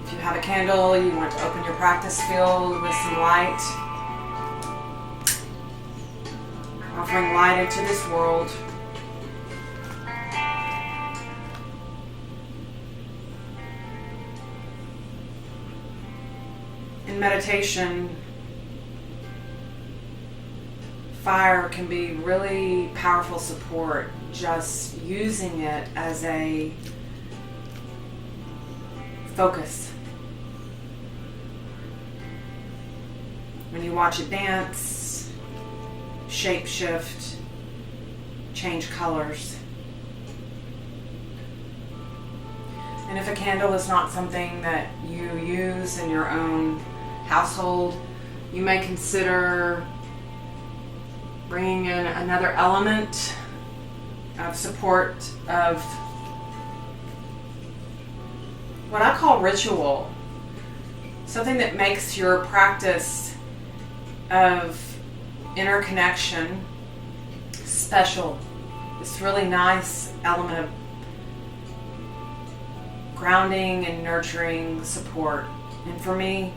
If you have a candle, you want to open your practice field with some light. Offering light into this world. In meditation, fire can be really powerful support, just using it as a focus. When you watch it dance, shape shift, change colors. And if a candle is not something that you use in your own household, you may consider bringing in another element of support of what I call ritual. Something that makes your practice of interconnection special. This really nice element of grounding and nurturing support. And for me,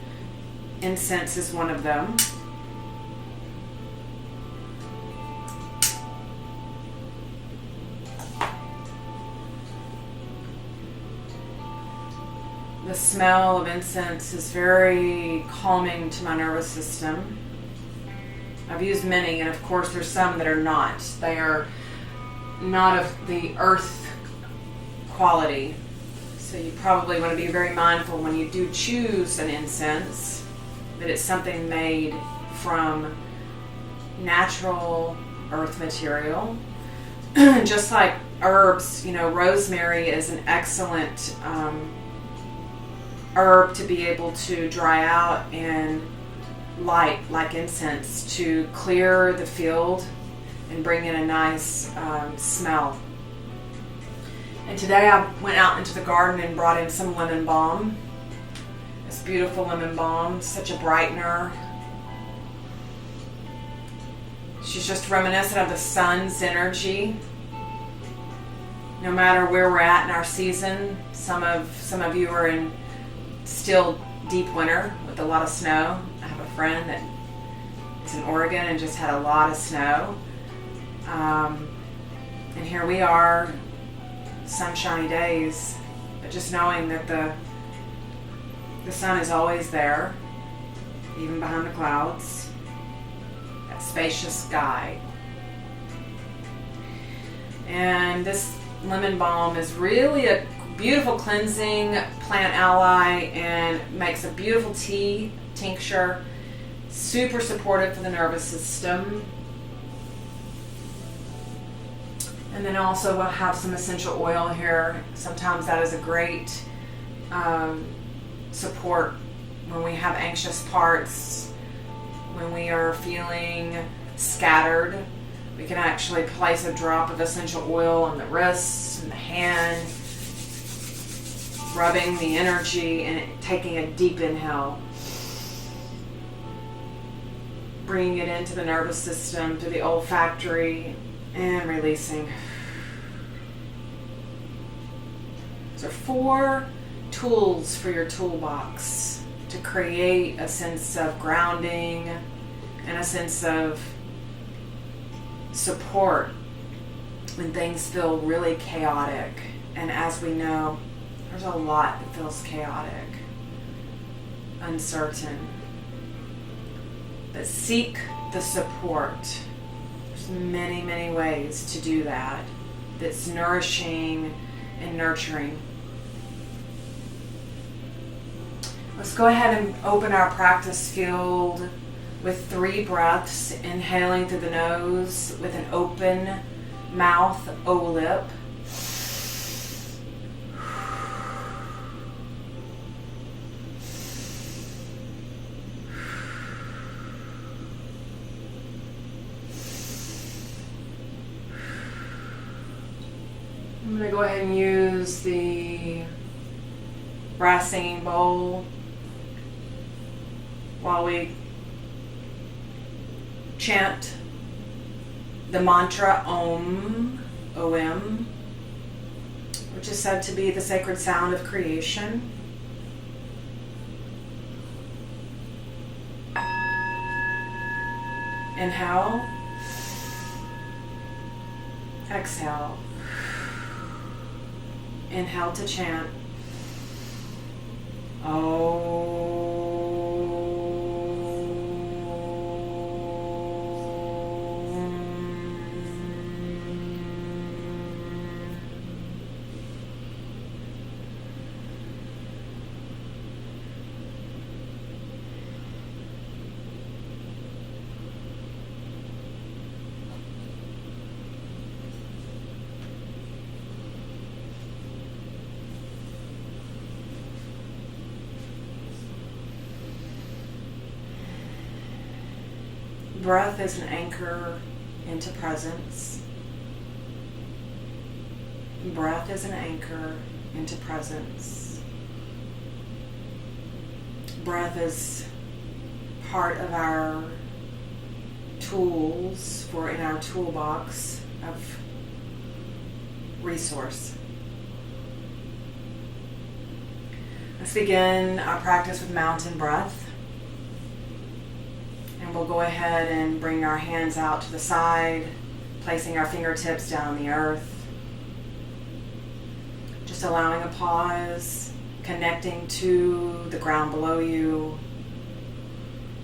incense is one of them. The smell of incense is very calming to my nervous system. I've used many, and of course there's some that are not. They are not of the earth quality. So you probably want to be very mindful when you do choose an incense that it's something made from natural earth material. Just like herbs, rosemary is an excellent herb to be able to dry out and light like incense to clear the field and bring in a nice smell. And today I went out into the garden and brought in some lemon balm. This beautiful lemon balm, such a brightener. She's just reminiscent of the sun's energy. No matter where we're at in our season, some of you are in still deep winter with a lot of snow. I have a friend that is in Oregon and just had a lot of snow. And here we are, sunshiny days, but just knowing that the sun is always there, even behind the clouds, that spacious sky. And this lemon balm is really a beautiful cleansing plant ally and makes a beautiful tea tincture, super supportive for the nervous system. And then also we'll have some essential oil here. Sometimes that is a great support when we have anxious parts, when we are feeling scattered. We can actually place a drop of essential oil on the wrists and the hand, rubbing the energy and taking a deep inhale, bringing it into the nervous system, to the olfactory, and releasing. So 4 tools for your toolbox to create a sense of grounding and a sense of support when things feel really chaotic. And as we know, there's a lot that feels chaotic, uncertain. But seek the support. There's many, many ways to do that that's nourishing and nurturing. Let's go ahead and open our practice field with 3 breaths, inhaling through the nose with an open mouth, O-lip. I'm going to go ahead and use the brass singing bowl while we chant the mantra Om, O-M, which is said to be the sacred sound of creation. Inhale. Exhale. Inhale to chant. Breath is an anchor into presence. Breath is an anchor into presence. Breath is part of our tools in our toolbox of resource. Let's begin our practice with mountain breath. And we'll go ahead and bring our hands out to the side, placing our fingertips down on the earth. Just allowing a pause, connecting to the ground below you,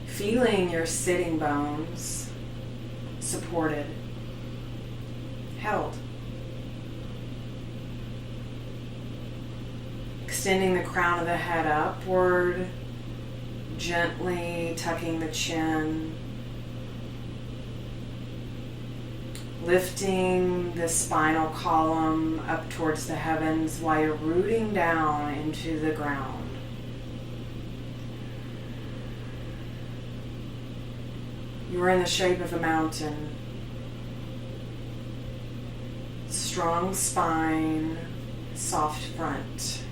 feeling your sitting bones supported, held. Extending the crown of the head upward, gently tucking the chin, lifting the spinal column up towards the heavens while you're rooting down into the ground. You are in the shape of a mountain. Strong spine, soft front.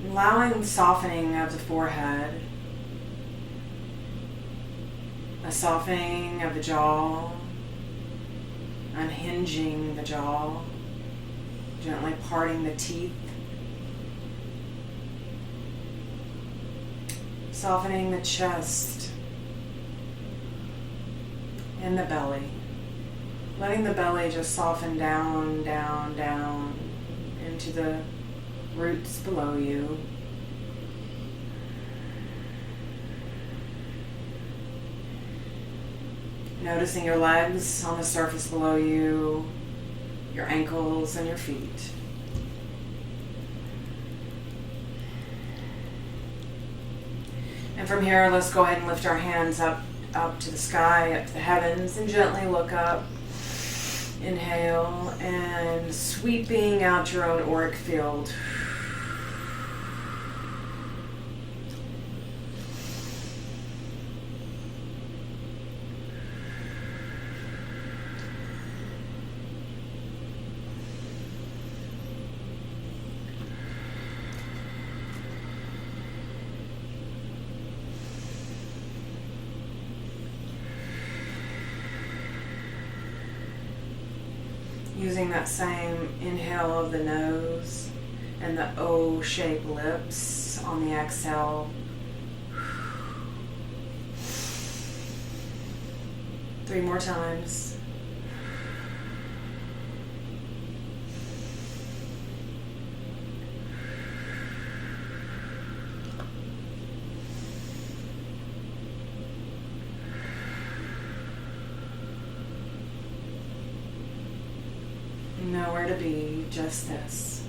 Allowing softening of the forehead, a softening of the jaw, unhinging the jaw, gently parting the teeth, softening the chest and the belly, letting the belly just soften down, down, down into the roots below you. Noticing your legs on the surface below you, your ankles and your feet. And from here, let's go ahead and lift our hands up to the sky, up to the heavens, and gently look up. Inhale, and sweeping out your own auric field. Using that same inhale of the nose and the O-shaped lips on the exhale. 3 more times. Nowhere to be, just this.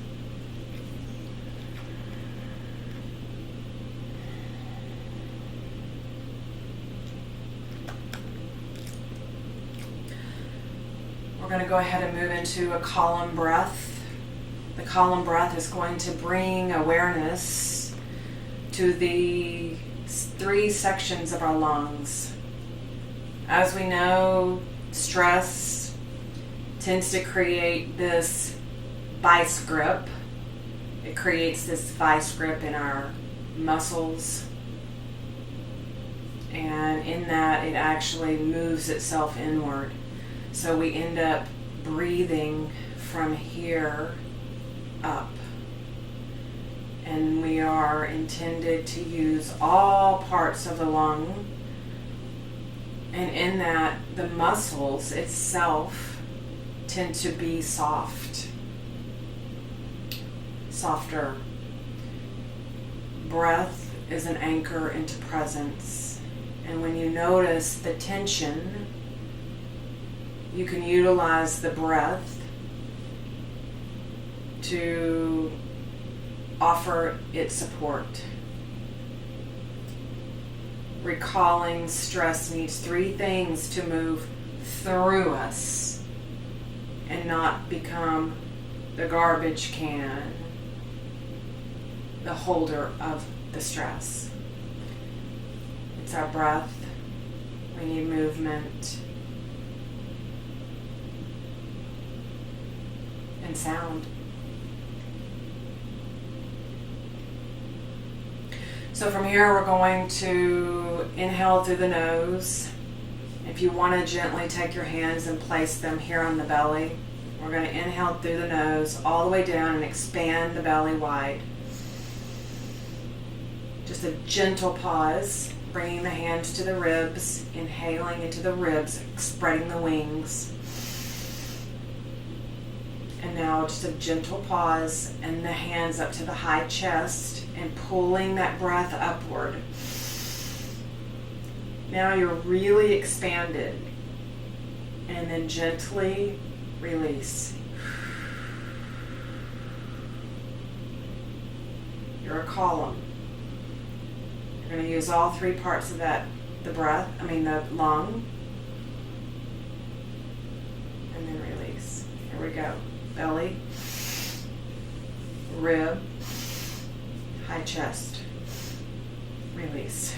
We're going to go ahead and move into a column breath. The column breath is going to bring awareness to the 3 sections of our lungs. As we know, stress tends to create this vice grip. It creates this vice grip in our muscles. And in that, it actually moves itself inward. So we end up breathing from here up. And we are intended to use all parts of the lung. And in that, the muscles itself tend to be softer. Breath is an anchor into presence. And when you notice the tension, you can utilize the breath to offer it support. Recalling stress needs 3 things to move through us and not become the garbage can, the holder of the stress. It's our breath. We need movement and sound. So from here, we're going to inhale through the nose. If you want to gently take your hands and place them here on the belly, we're going to inhale through the nose all the way down and expand the belly wide. Just a gentle pause, bringing the hands to the ribs, inhaling into the ribs, spreading the wings. And now just a gentle pause and the hands up to the high chest and pulling that breath upward. Now you're really expanded. And then gently release. You're a column. You're going to use all 3 parts of that, the lung. And then release. Here we go. Belly, rib, high chest, release.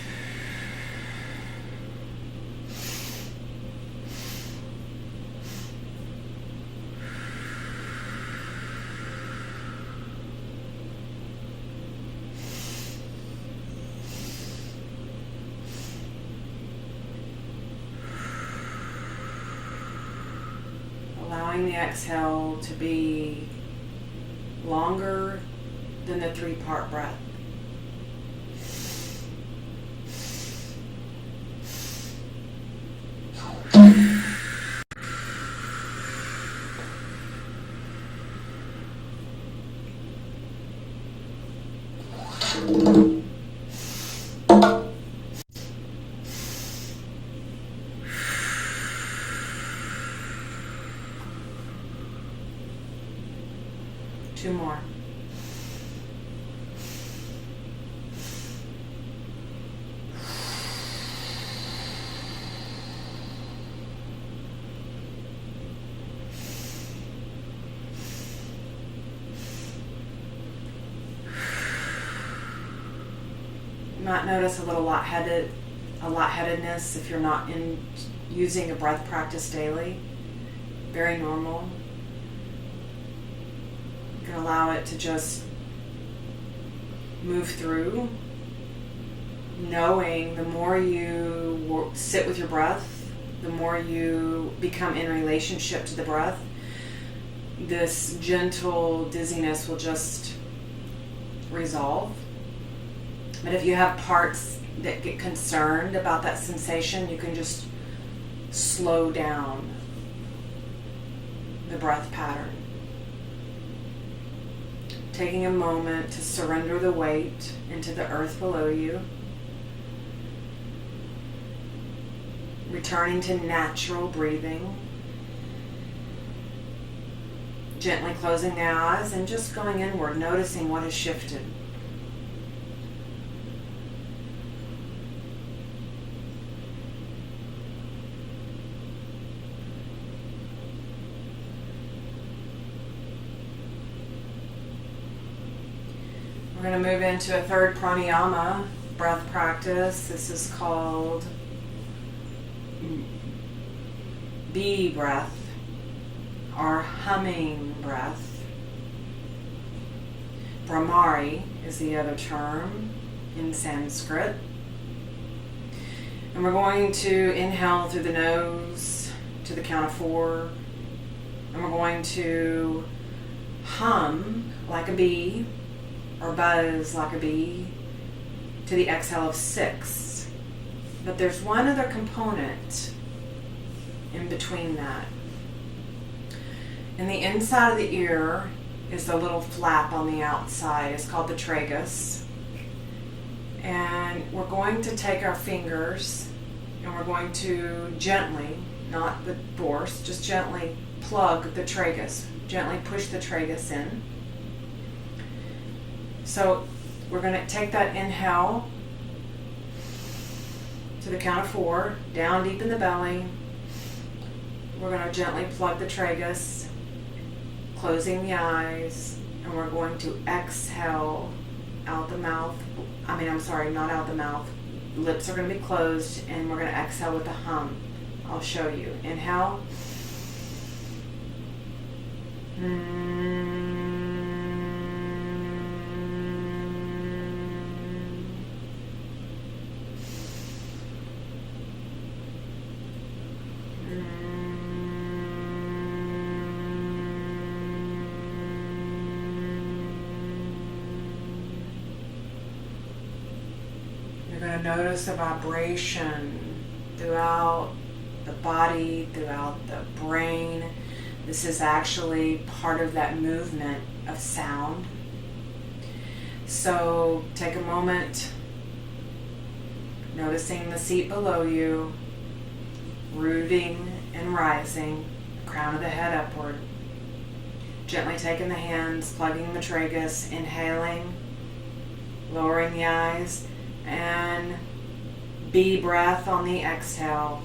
Allowing the exhale to be longer than the 3-part breath. Two more. You might notice a little lightheadedness if you're not using a breath practice daily. Very normal. You can allow it to just move through, knowing the more you sit with your breath, the more you become in relationship to the breath, this gentle dizziness will just resolve. But if you have parts that get concerned about that sensation, you can just slow down the breath pattern. Taking a moment to surrender the weight into the earth below you. Returning to natural breathing. Gently closing the eyes and just going inward, noticing what has shifted. We're going to move into a third pranayama breath practice. This is called bee breath or humming breath. Brahmari is the other term in Sanskrit. And we're going to inhale through the nose to the count of 4. And we're going to hum like a bee or buzz like a bee to the exhale of 6. But there's one other component in between that. In the inside of the ear is the little flap on the outside. It's called the tragus. And we're going to take our fingers and we're going to gently, not with force, just gently plug the tragus. Gently push the tragus in. So we're going to take that inhale to the count of 4, down deep in the belly. We're going to gently plug the tragus, closing the eyes, and we're going to exhale out the mouth. Not out the mouth. Lips are going to be closed, and we're going to exhale with a hum. I'll show you. Inhale. You're going to notice a vibration throughout the body, throughout the brain. This is actually part of that movement of sound. So take a moment, noticing the seat below you, rooting and rising, crown of the head upward. Gently taking the hands, plugging the tragus, inhaling, lowering the eyes, and B breath on the exhale.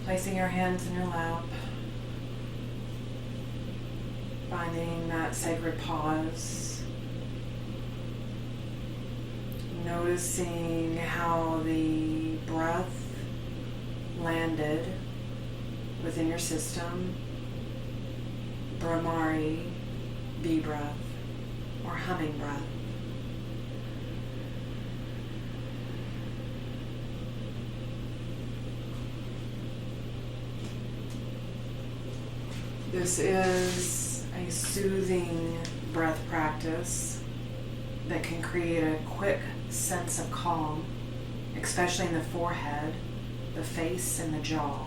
Placing your hands in your lap, finding that sacred pause, noticing how the breath landed within your system, Brahmari, bee breath, or humming breath. This is a soothing breath practice that can create a quick sense of calm, especially in the forehead, the face, and the jaw.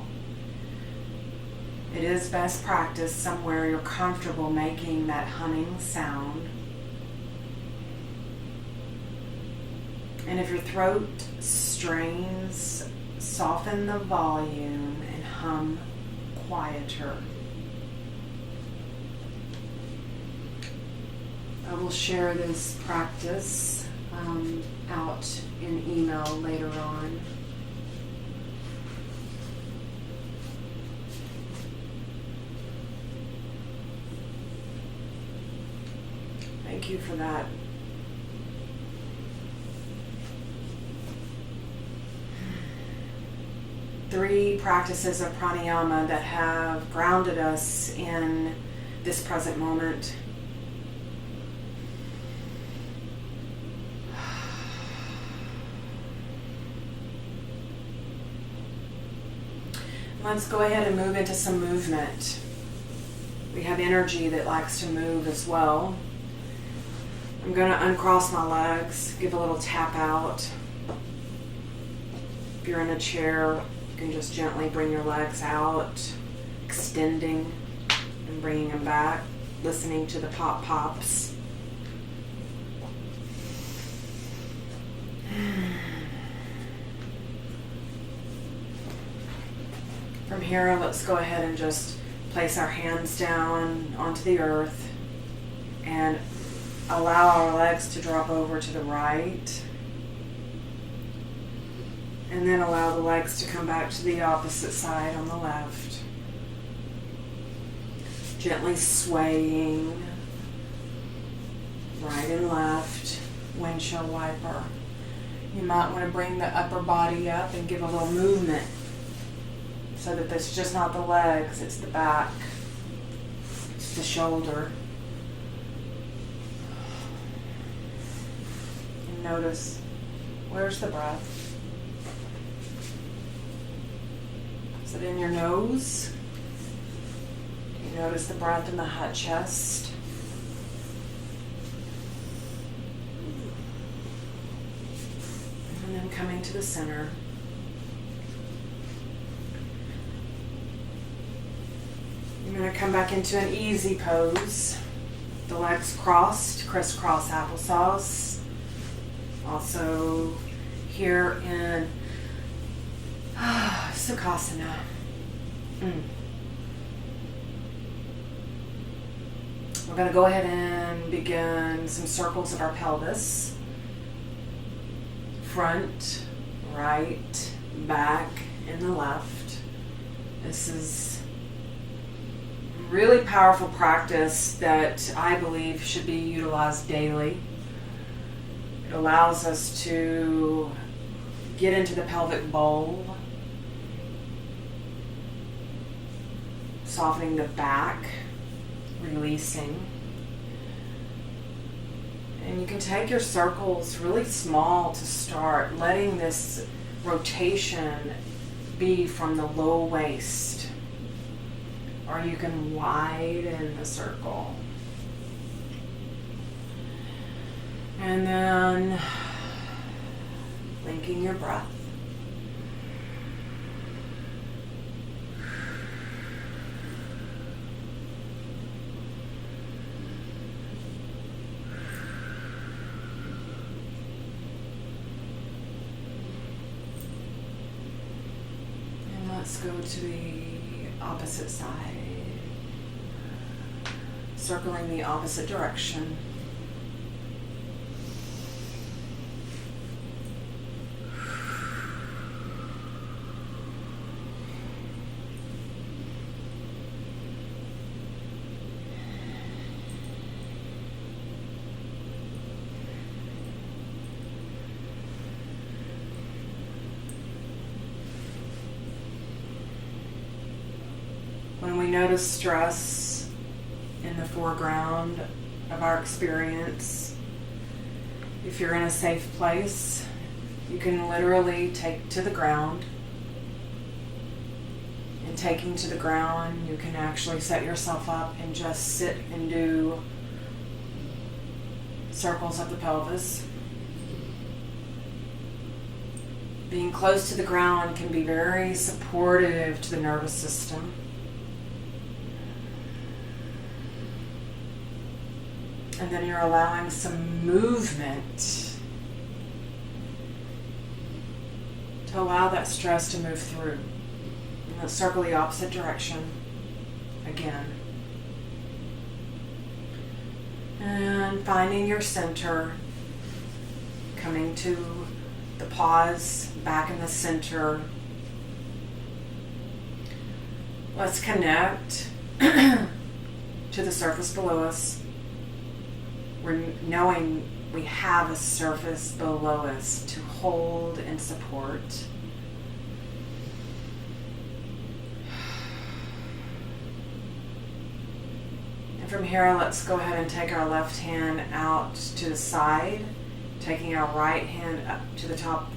It is best practice somewhere you're comfortable making that humming sound. And if your throat strains, soften the volume and hum quieter. I will share this practice out in email later on. Thank you for that. Three practices of pranayama that have grounded us in this present moment. Let's go ahead and move into some movement. We have energy that likes to move as well. I'm going to uncross my legs, give a little tap out. If you're in a chair, you can just gently bring your legs out, extending and bringing them back, listening to the pops. From here, let's go ahead and just place our hands down onto the earth and allow our legs to drop over to the right. And then allow the legs to come back to the opposite side on the left. Gently swaying right and left, windshield wiper. You might want to bring the upper body up and give a little movement so that it's just not the legs, it's the back, it's the shoulder. And notice, where's the breath? Is it in your nose? You notice the breath in the hot chest. And then coming to the center. You're going to come back into an easy pose. The legs crossed, crisscross applesauce. Also here in Sukhasana. We're going to go ahead and begin some circles of our pelvis. Front, right, back, and the left. This is really powerful practice that I believe should be utilized daily. It allows us to get into the pelvic bowl, softening the back, releasing. And you can take your circles really small to start, letting this rotation be from the low waist. Or you can widen the circle. And then linking your breath. And let's go to the opposite side. Circling the opposite direction. When we notice stress in the foreground of our experience, if you're in a safe place, you can literally take to the ground. And taking to the ground, you can actually set yourself up and just sit and do circles of the pelvis. Being close to the ground can be very supportive to the nervous system. And then you're allowing some movement to allow that stress to move through. And let's circle the opposite direction again. And finding your center, coming to the pause back in the center. Let's connect to the surface below us. We're knowing we have a surface below us to hold and support. And from here, let's go ahead and take our left hand out to the side, taking our right hand up to the top,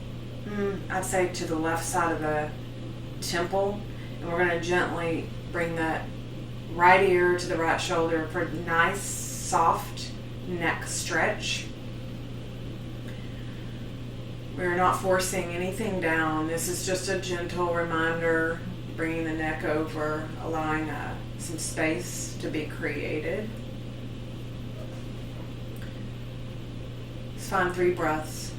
I'd say to the left side of the temple. And we're going to gently bring that right ear to the right shoulder for a nice, soft neck stretch. We're not forcing anything down. This is just a gentle reminder, bringing the neck over, allowing some space to be created. Let's find 3 breaths.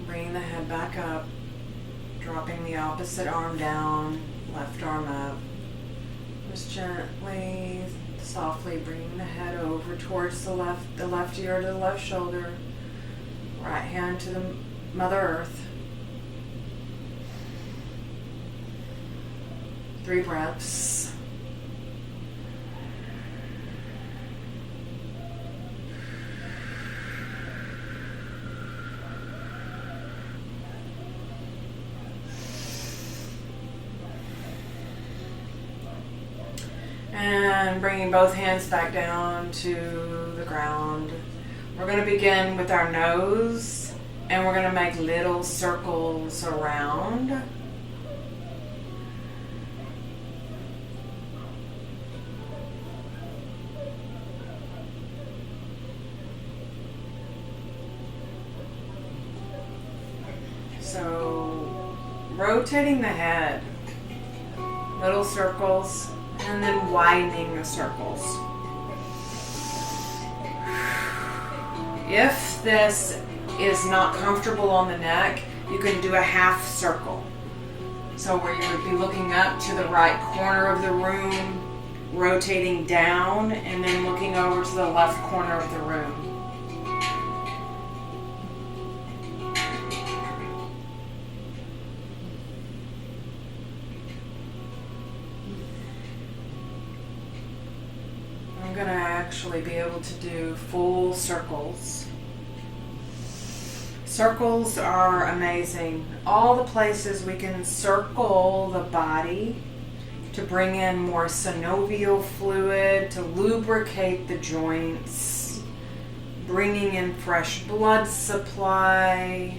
Bringing the head back up, dropping the opposite arm down, left arm up. Just gently, softly bringing the head over towards the left ear to the left shoulder, right hand to the Mother Earth. 3 breaths. And bringing both hands back down to the ground. We're going to begin with our nose, and we're going to make little circles around. So, rotating the head, little circles, and then widening the circles. If this is not comfortable on the neck, you can do a half circle. So where you would be looking up to the right corner of the room, rotating down, and then looking over to the left corner of the room. I'm going to actually be able to do full circles. Circles are amazing. All the places we can circle the body to bring in more synovial fluid, to lubricate the joints, bringing in fresh blood supply,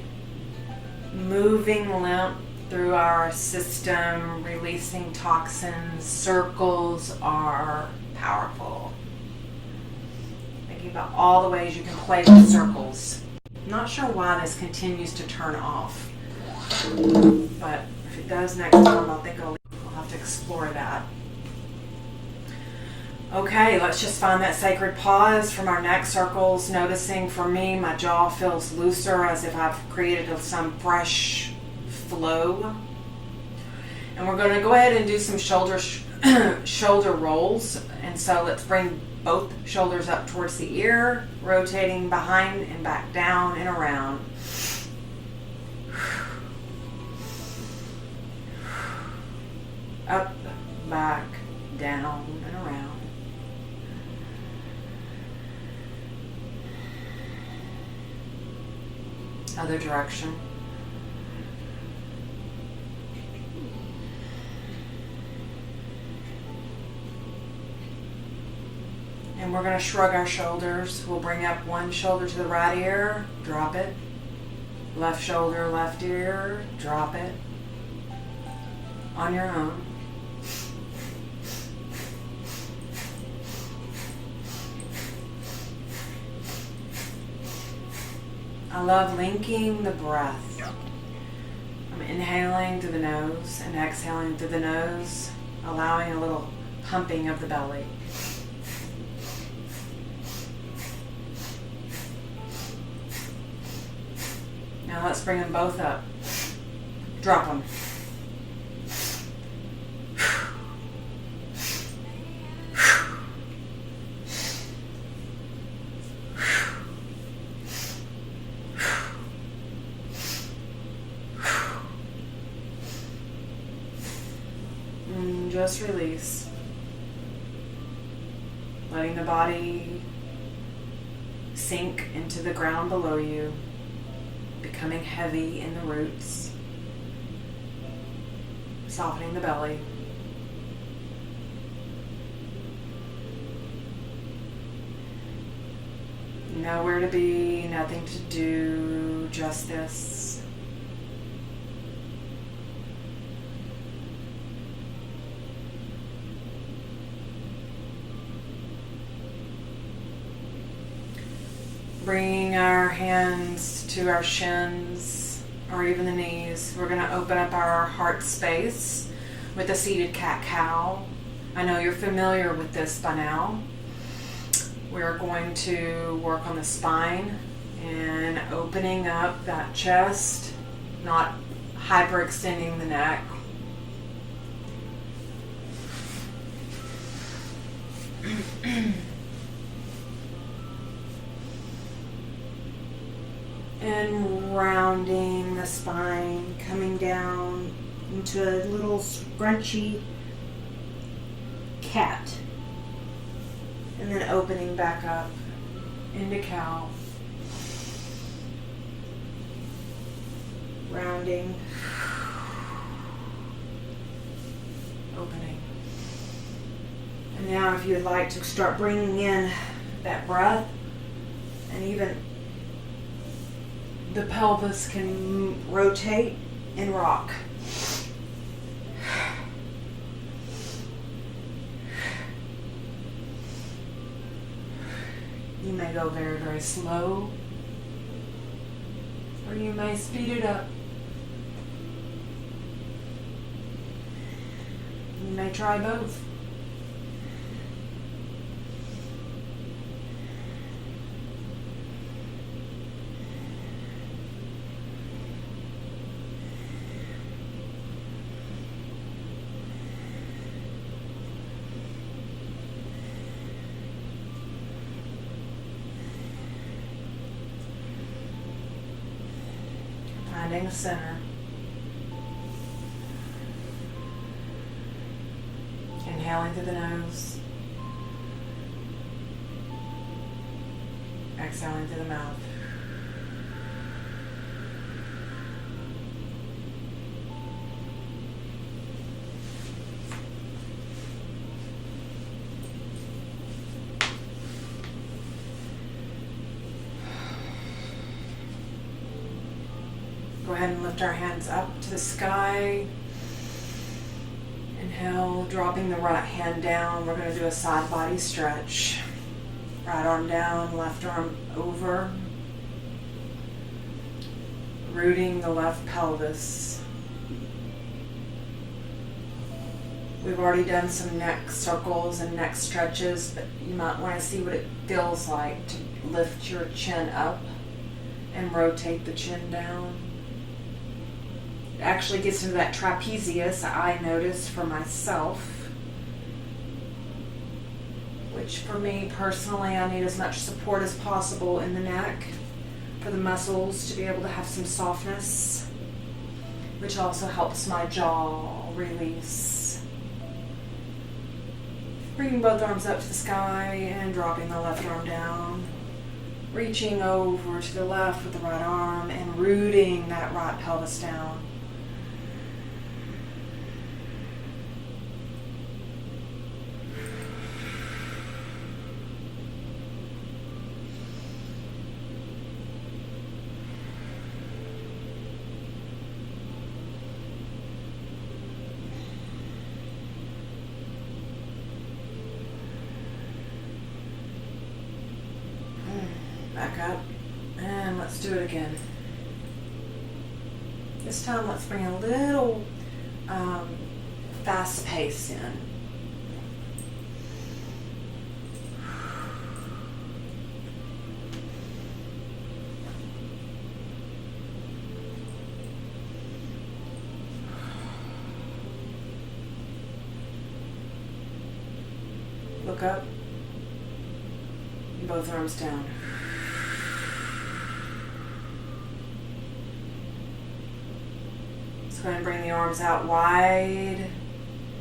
moving lymph through our system, releasing toxins. Circles are powerful. Thinking about all the ways you can play with circles. Not sure why this continues to turn off, but if it does next time, I think I'll have to explore that. Okay, let's just find that sacred pause from our neck circles. Noticing for me, my jaw feels looser, as if I've created some fresh flow. And we're going to go ahead and do some shoulder rolls. And so let's bring both shoulders up towards the ear, rotating behind and back down and around. Up, back, down, and around. Other direction. And we're going to shrug our shoulders. We'll bring up one shoulder to the right ear, drop it. Left shoulder, left ear, drop it. On your own. I love linking the breath. I'm inhaling through the nose and exhaling through the nose, allowing a little pumping of the belly. Now let's bring them both up. Drop them. And just release. Letting the body sink into the ground below you. Becoming heavy in the roots, softening the belly. Nowhere to be, nothing to do, just this. Bringing our hands to our shins or even the knees. We're going to open up our heart space with a seated cat-cow. I know you're familiar with this by now. We're going to work on the spine and opening up that chest, not hyperextending the neck. And rounding the spine, coming down into a little scrunchy cat. And then opening back up into cow. Rounding. Opening. And now if you'd like to start bringing in that breath, and even the pelvis can rotate and rock. You may go very, very slow, or you may speed it up. You may try both. Finding a center. Inhaling through the nose. Exhaling through the mouth. Go ahead and lift our hands up to the sky. Inhale, dropping the right hand down. We're going to do a side body stretch. Right arm down, left arm over. Rooting the left pelvis. We've already done some neck circles and neck stretches, but you might want to see what it feels like to lift your chin up and rotate the chin down. It actually gets into that trapezius I noticed for myself, which for me personally, I need as much support as possible in the neck for the muscles to be able to have some softness, which also helps my jaw release. Bringing both arms up to the sky and dropping the left arm down. Reaching over to the left with the right arm and rooting that right pelvis down. Back up, and let's do it again. This time let's bring a little fast pace in. Look up, both arms down. Let's go ahead and bring the arms out wide,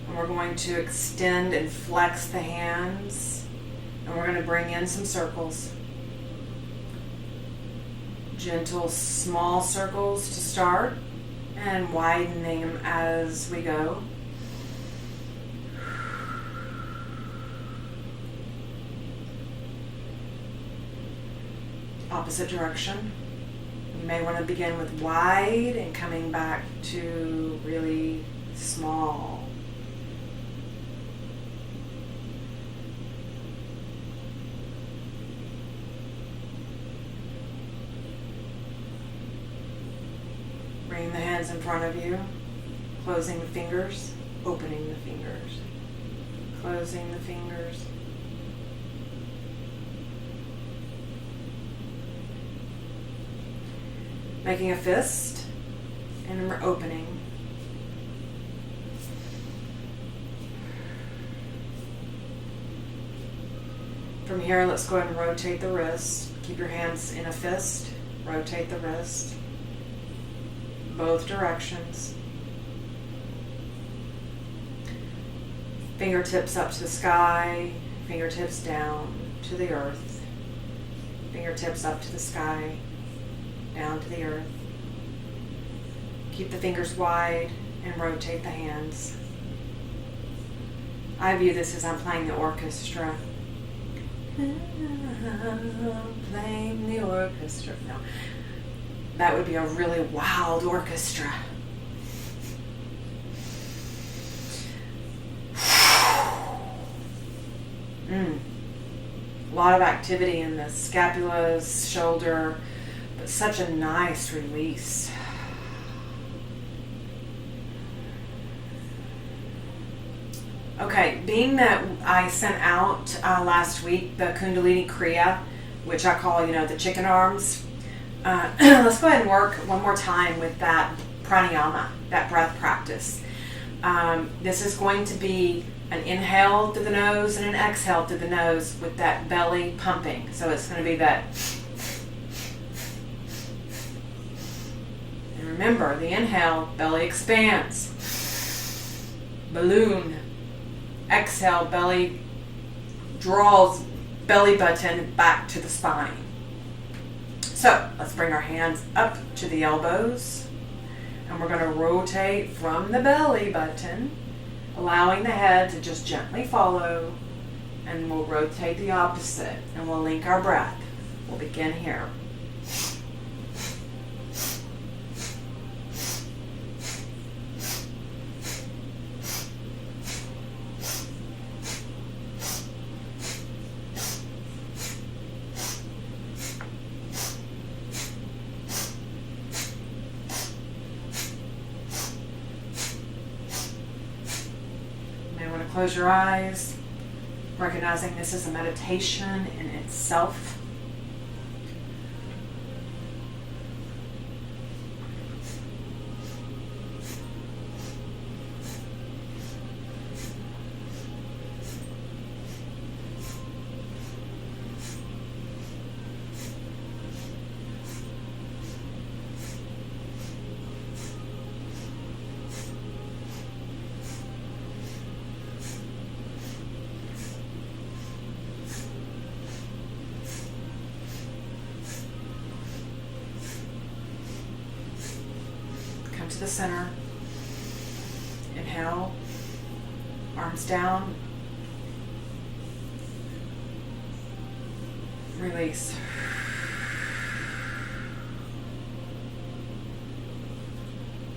and we're going to extend and flex the hands, and we're going to bring in some circles. Gentle, small circles to start, and widening them as we go. opposite direction. You may want to begin with wide and coming back to really small. Bringing the hands in front of you, closing the fingers, opening the fingers, closing the fingers. Making a fist, and we're opening. From here, let's go ahead and rotate the wrist. Keep your hands in a fist, rotate the wrist. Both directions. Fingertips up to the sky, fingertips down to the earth. Fingertips up to the sky, down to the earth. Keep the fingers wide and rotate the hands. I view this as I'm playing the orchestra. Playing the orchestra. No. That would be a really wild orchestra. A lot of activity in the scapulas, shoulder, but such a nice release. Okay, being that I sent out last week the Kundalini Kriya, which I call, the chicken arms, let's go ahead and work one more time with that pranayama, that breath practice. This is going to be an inhale through the nose and an exhale through the nose with that belly pumping. So it's going to be that. And remember, the inhale, belly expands. Balloon. Exhale, belly draws belly button back to the spine. So let's bring our hands up to the elbows, and we're going to rotate from the belly button, allowing the head to just gently follow, and we'll rotate the opposite, and we'll link our breath. We'll begin here. Close your eyes, recognizing this is a meditation in itself. To the center. Inhale, arms down, release.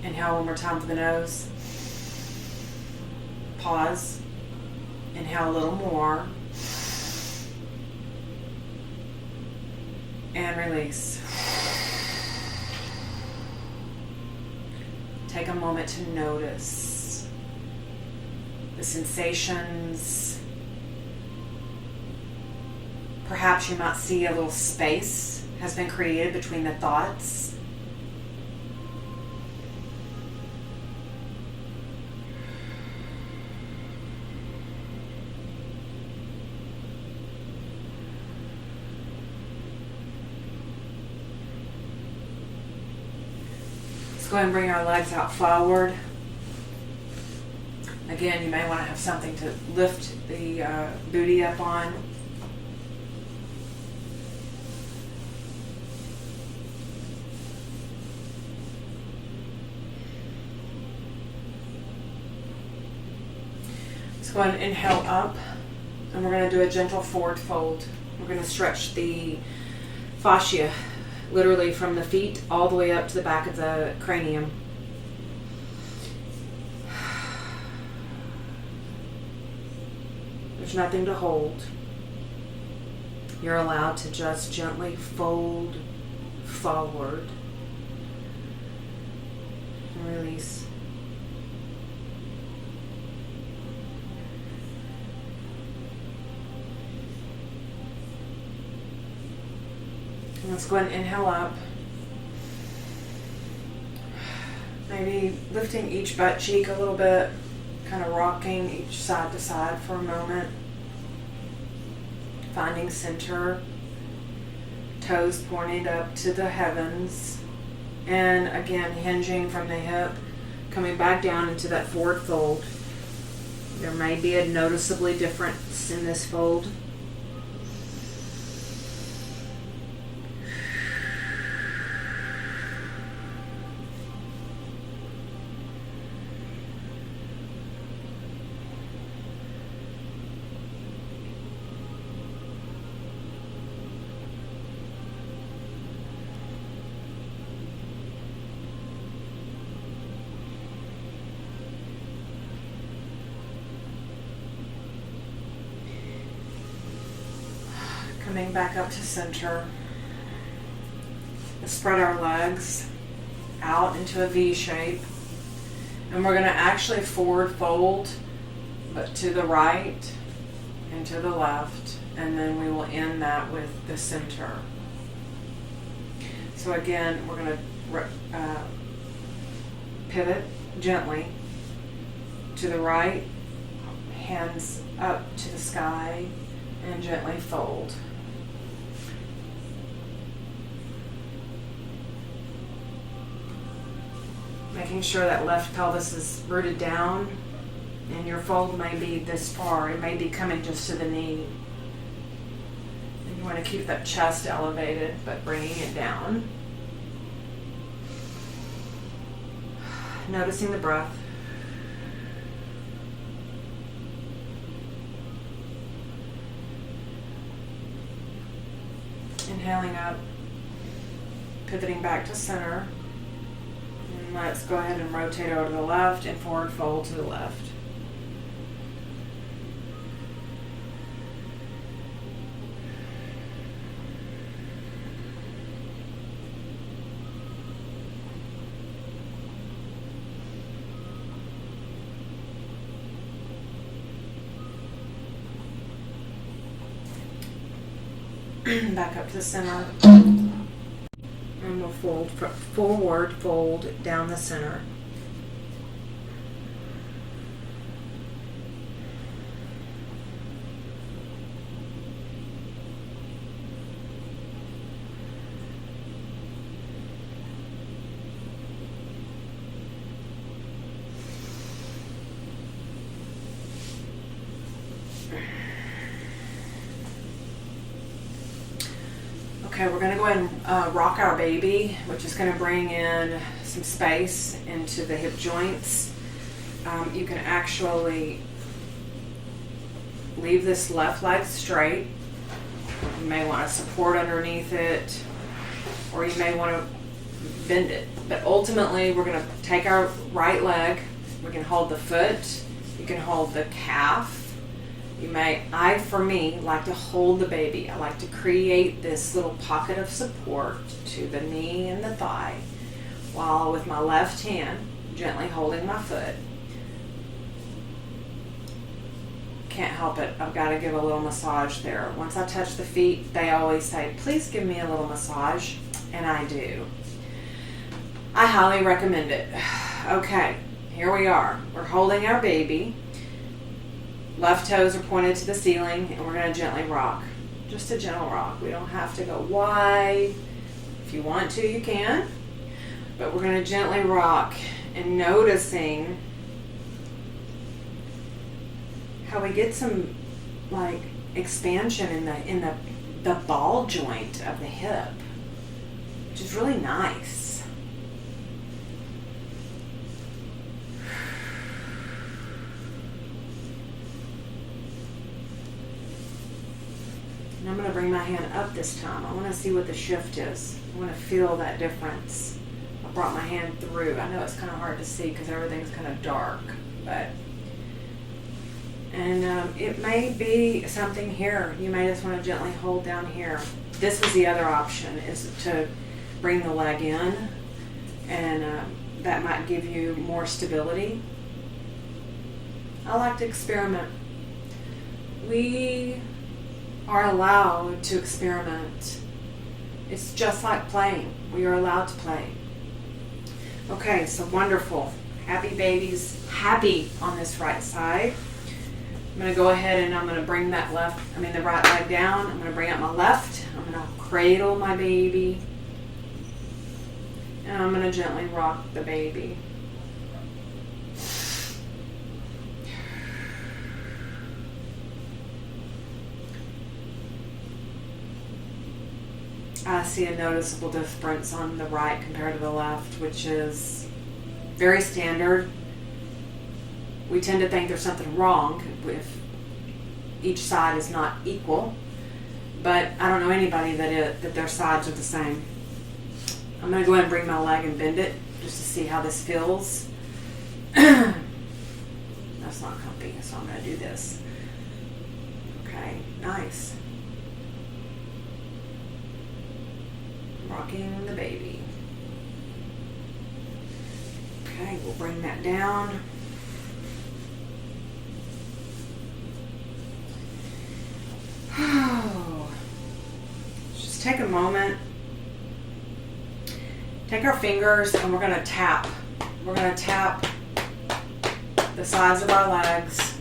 Inhale one more time for the nose. Pause. Inhale a little more. And release. Take a moment to notice the sensations. Perhaps you might see a little space has been created between the thoughts. Go ahead and bring our legs out forward. Again, you may want to have something to lift the booty up on. Let's go ahead and inhale up, and we're going to do a gentle forward fold. We're going to stretch the fascia, literally from the feet all the way up to the back of the cranium. There's nothing to hold. You're allowed to just gently fold forward and release. And let's go ahead and inhale up. Maybe lifting each butt cheek a little bit, kind of rocking each side to side for a moment. Finding center, toes pointed up to the heavens. And again, hinging from the hip, coming back down into that forward fold. There may be a noticeably difference in this fold. Coming back up to center. Let's spread our legs out into a V shape. And we're going to actually forward fold, but to the right and to the left. And then we will end that with the center. So again, we're going to pivot gently to the right, hands up to the sky, and gently fold. Making sure that left pelvis is rooted down, and your fold may be this far. It may be coming just to the knee. And you want to keep that chest elevated, but bringing it down. Noticing the breath. Inhaling up, pivoting back to center. And let's go ahead and rotate over to the left and forward fold to the left. Back up to the center. And we'll fold forward, fold down the center. Okay, we're going to go ahead and rock our baby, which is going to bring in some space into the hip joints. You can actually leave this left leg straight. You may want to support underneath it, or you may want to bend it. But ultimately, we're going to take our right leg. We can hold the foot. You can hold the calf. You may, for me, like to hold the baby. I like to create this little pocket of support to the knee and the thigh, while with my left hand gently holding my foot. Can't help it. I've got to give a little massage there. Once I touch the feet, they always say, please give me a little massage, and I do. I highly recommend it. Okay, here we are. We're holding our baby. Left toes are pointed to the ceiling, and we're going to gently rock. Just a gentle rock. We don't have to go wide. If you want to, you can. But we're going to gently rock and noticing how we get some like expansion in the ball joint of the hip, which is really nice. And I'm going to bring my hand it up this time. I want to see what the shift is. I want to feel that difference. I brought my hand through. I know it's kind of hard to see because everything's kind of dark, but it may be something here. You may just want to gently hold down here. This is the other option, is to bring the leg in, and that might give you more stability. I like to experiment. We are allowed to experiment. It's just like playing. We are allowed to play. Okay, so wonderful. Happy babies, happy on this right side. I'm going to go ahead and I'm going to bring the right leg down. I'm going to bring up my left. I'm going to cradle my baby. And I'm going to gently rock the baby. I see a noticeable difference on the right compared to the left, which is very standard. We tend to think there's something wrong if each side is not equal, but I don't know anybody that their sides are the same. I'm going to go ahead and bring my leg and bend it just to see how this feels. That's not comfy, so I'm going to do this. Okay, nice. Rocking the baby. Okay, we'll bring that down. Just take a moment. Take our fingers and we're going to tap. We're going to tap the sides of our legs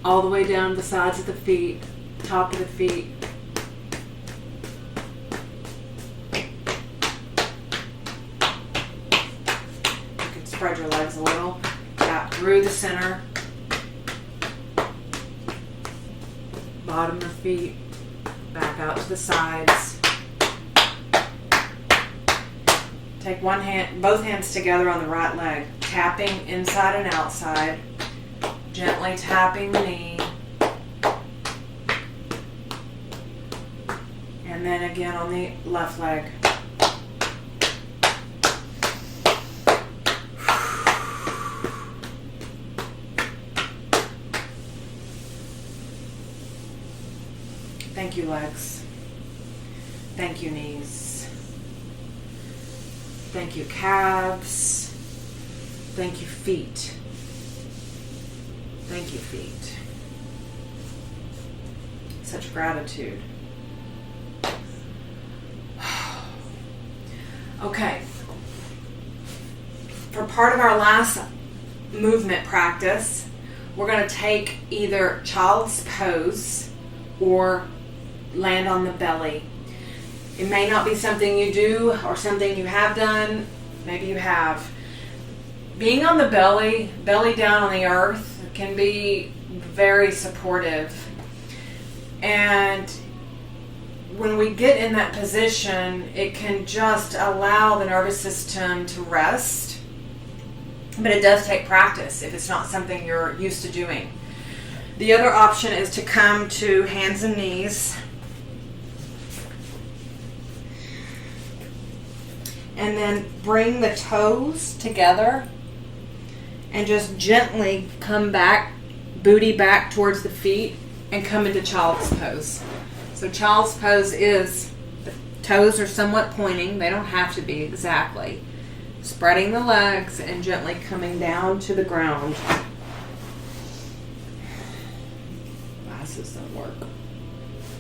all the way down the sides of the feet, top of the feet. You can spread your legs a little. Tap through the center. Bottom of the feet, back out to the sides. Take one hand, both hands together on the right leg, tapping inside and outside, gently tapping the knee, and then again on the left leg. Thank you, legs. Thank you, knees. Thank you, calves. Thank you, feet. Thank you, feet. Such gratitude. Okay. For part of our last movement practice, we're going to take either child's pose or land on the belly. It may not be something you do or something you have done. Maybe you have. Being on the belly down on the earth, can be very supportive. And when we get in that position, it can just allow the nervous system to rest. But it does take practice if it's not something you're used to doing. The other option is to come to hands and knees. And then bring the toes together and just gently come back, booty back towards the feet, and come into child's pose. So child's pose is, the toes are somewhat pointing, they don't have to be exactly. Spreading the legs and gently coming down to the ground. Glasses don't work.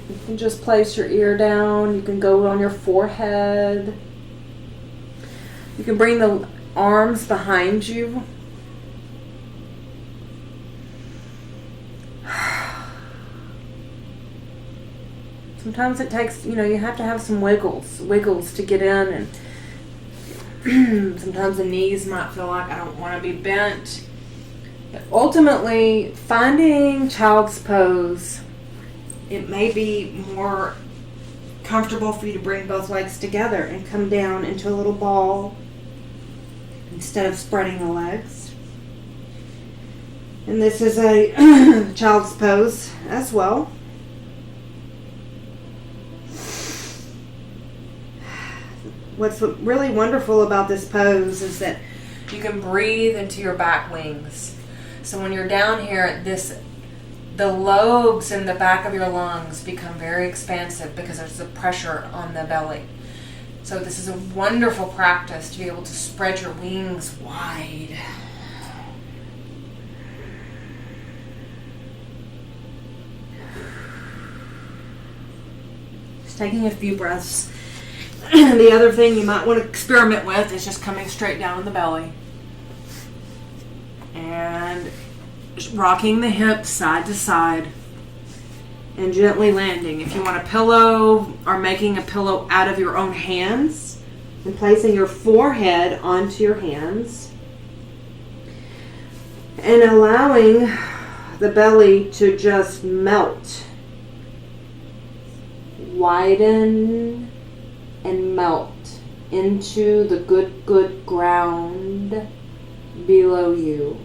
You can just place your ear down, you can go on your forehead. You can bring the arms behind you. Sometimes it takes, you have to have some wiggles to get in, and sometimes the knees might feel like I don't want to be bent. But ultimately, finding child's pose, it may be more comfortable for you to bring both legs together and come down into a little ball instead of spreading the legs. And this is a child's pose as well. what's really wonderful about this pose is that you can breathe into your back wings. So when you're down here, the lobes in the back of your lungs become very expansive because there's the pressure on the belly. So this is a wonderful practice to be able to spread your wings wide. Just taking a few breaths. The other thing you might want to experiment with is just coming straight down in the belly. And just rocking the hips side to side. And gently landing. If you want a pillow or making a pillow out of your own hands, and placing your forehead onto your hands. And allowing the belly to just melt. Widen and melt into the good ground below you.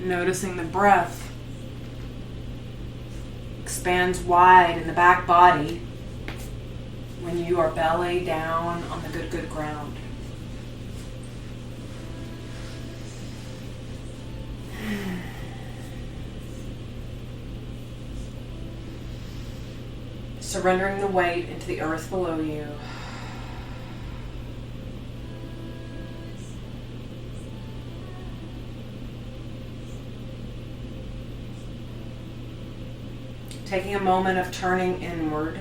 Noticing the breath expands wide in the back body when you are belly down on the good ground. Surrendering the weight into the earth below you. Taking a moment of turning inward.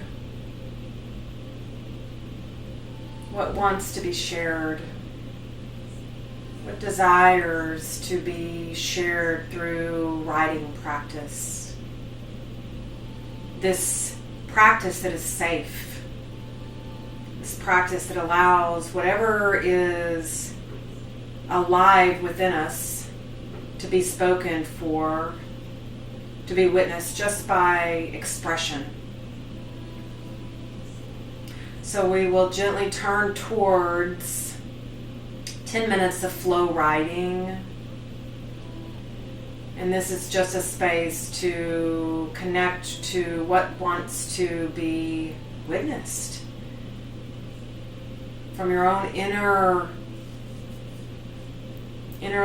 What wants to be shared? What desires to be shared through writing practice? This practice that is safe. This practice that allows whatever is alive within us to be spoken for, to be witnessed just by expression. So we will gently turn towards 10 minutes of flow writing. And this is just a space to connect to what wants to be witnessed from your own inner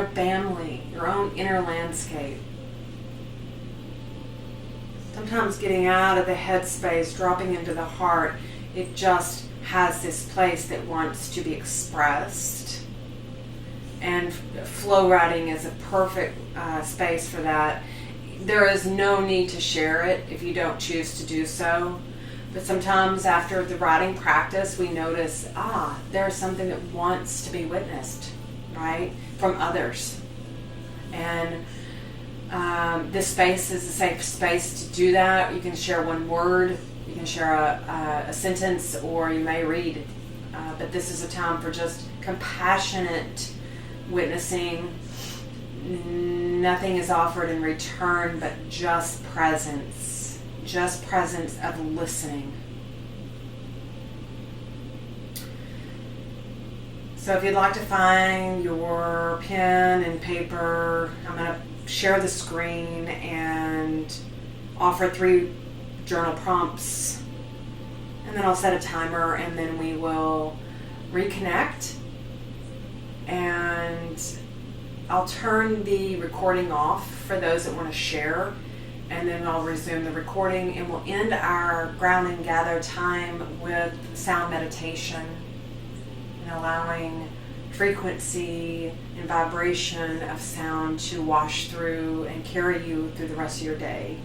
family, your own inner landscape. Sometimes getting out of the headspace, dropping into the heart, it just has this place that wants to be expressed. And flow writing is a perfect space for that. There is no need to share it if you don't choose to do so. But sometimes after the writing practice, we notice, there's something that wants to be witnessed, right, from others. And this space is a safe space to do that. You can share one word, you can share a sentence, or you may read. But this is a time for just compassionate witnessing. Nothing is offered in return but just presence of listening. So if you'd like to find your pen and paper, I'm going to share the screen and offer 3 journal prompts, and then I'll set a timer, and then we will reconnect, and I'll turn the recording off for those that want to share, and then I'll resume the recording, and we'll end our ground and gather time with sound meditation and allowing frequency and vibration of sound to wash through and carry you through the rest of your day.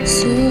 So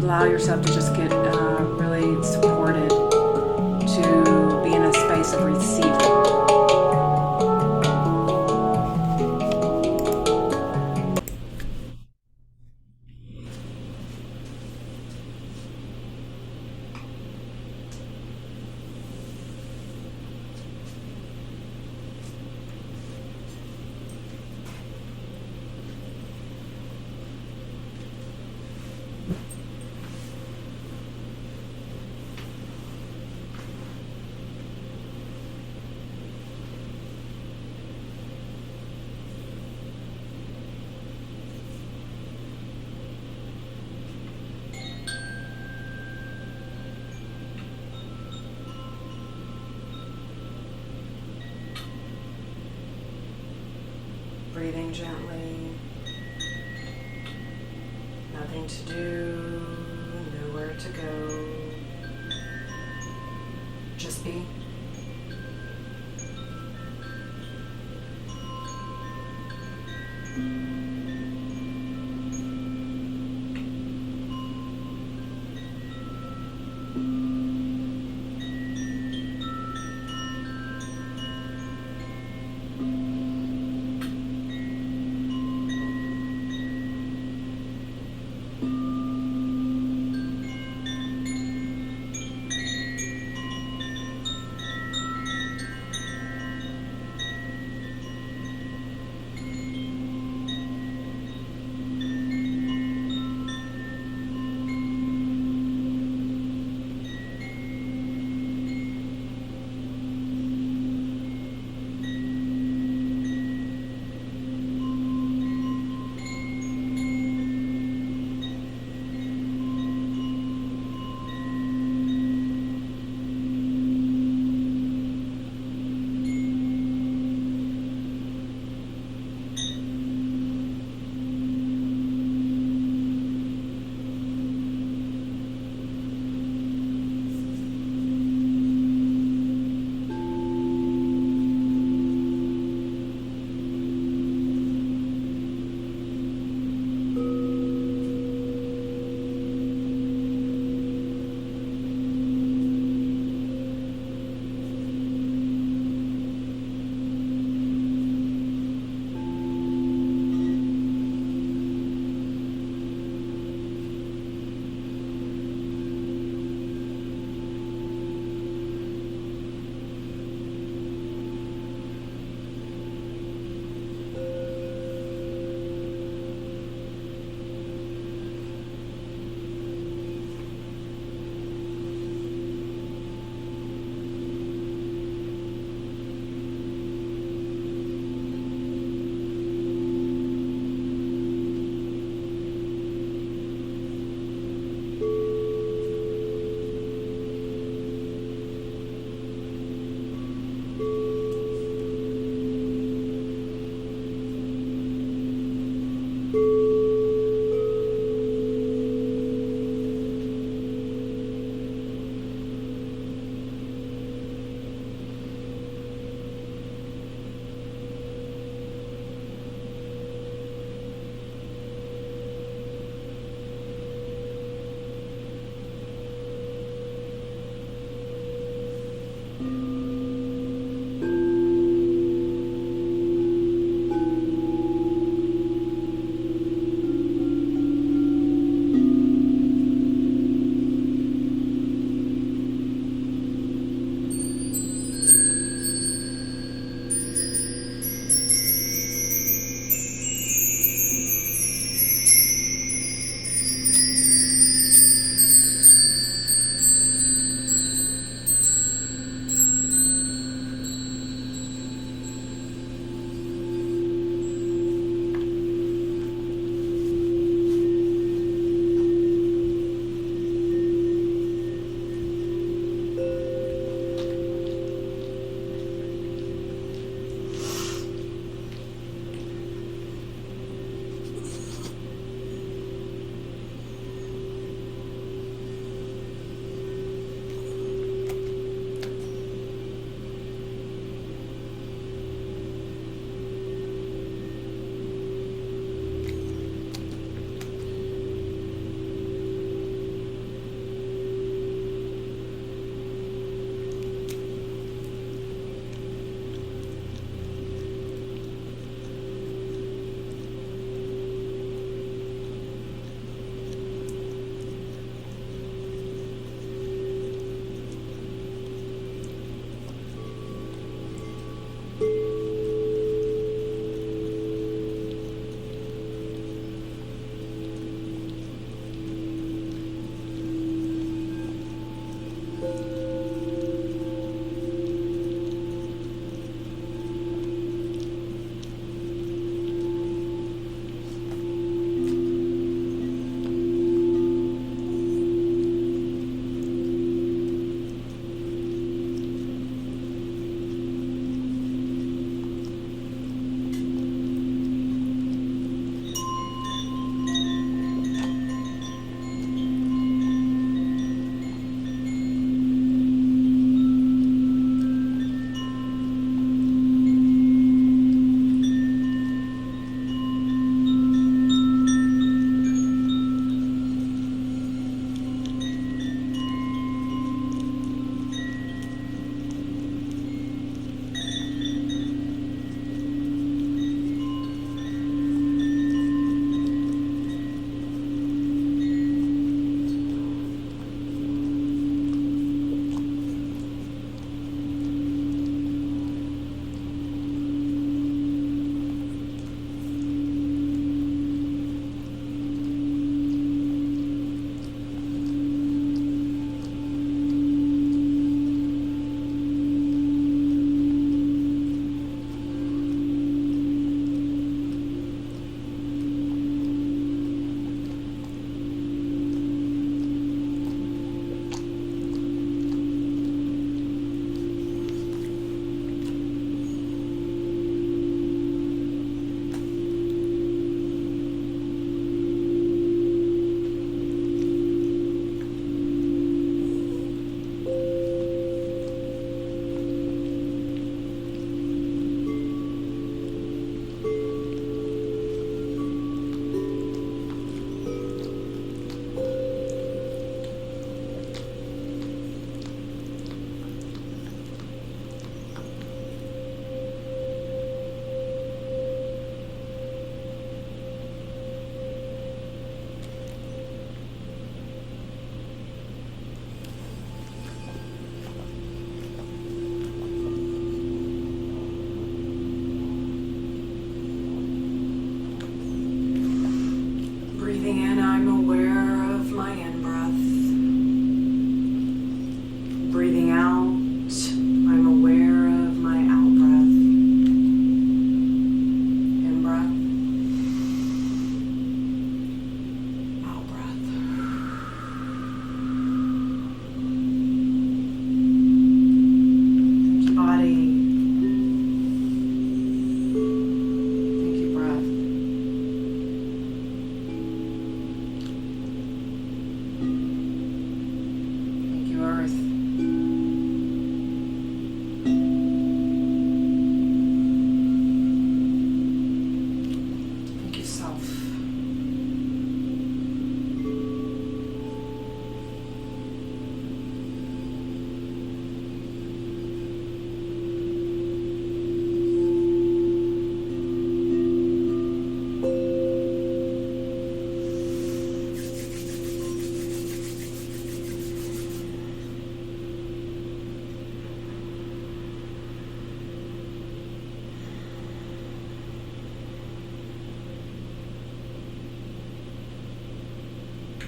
allow yourself to just get really supported to be in a space of receiving. Breathing gently, nothing to do, nowhere to go, just be.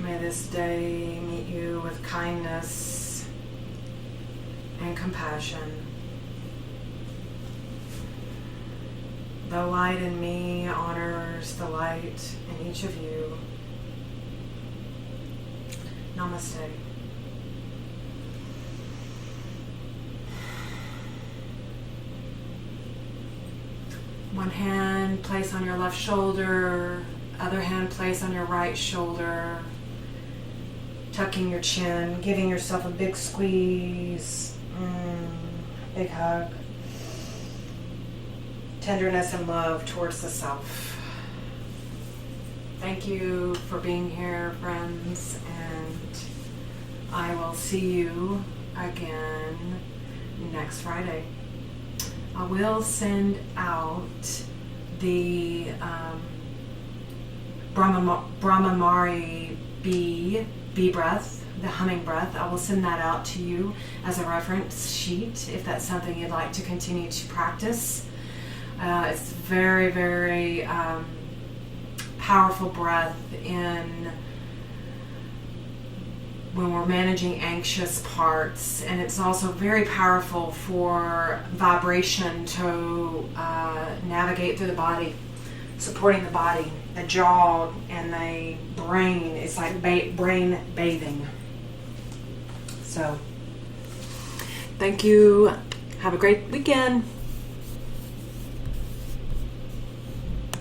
May this day meet you with kindness and compassion. The light in me honors the light in each of you. Namaste. One hand place on your left shoulder, other hand place on your right shoulder, tucking your chin, giving yourself a big squeeze, big hug. Tenderness and love towards the self. Thank you for being here, friends, and I will see you again next Friday. I will send out the Brahmamari bee breath, the humming breath. I will send that out to you as a reference sheet if that's something you'd like to continue to practice. It's very, very powerful breath when we're managing anxious parts, and it's also very powerful for vibration to navigate through the body, supporting the body, the jaw, and the brain. It's like brain bathing. So, thank you. Have a great weekend.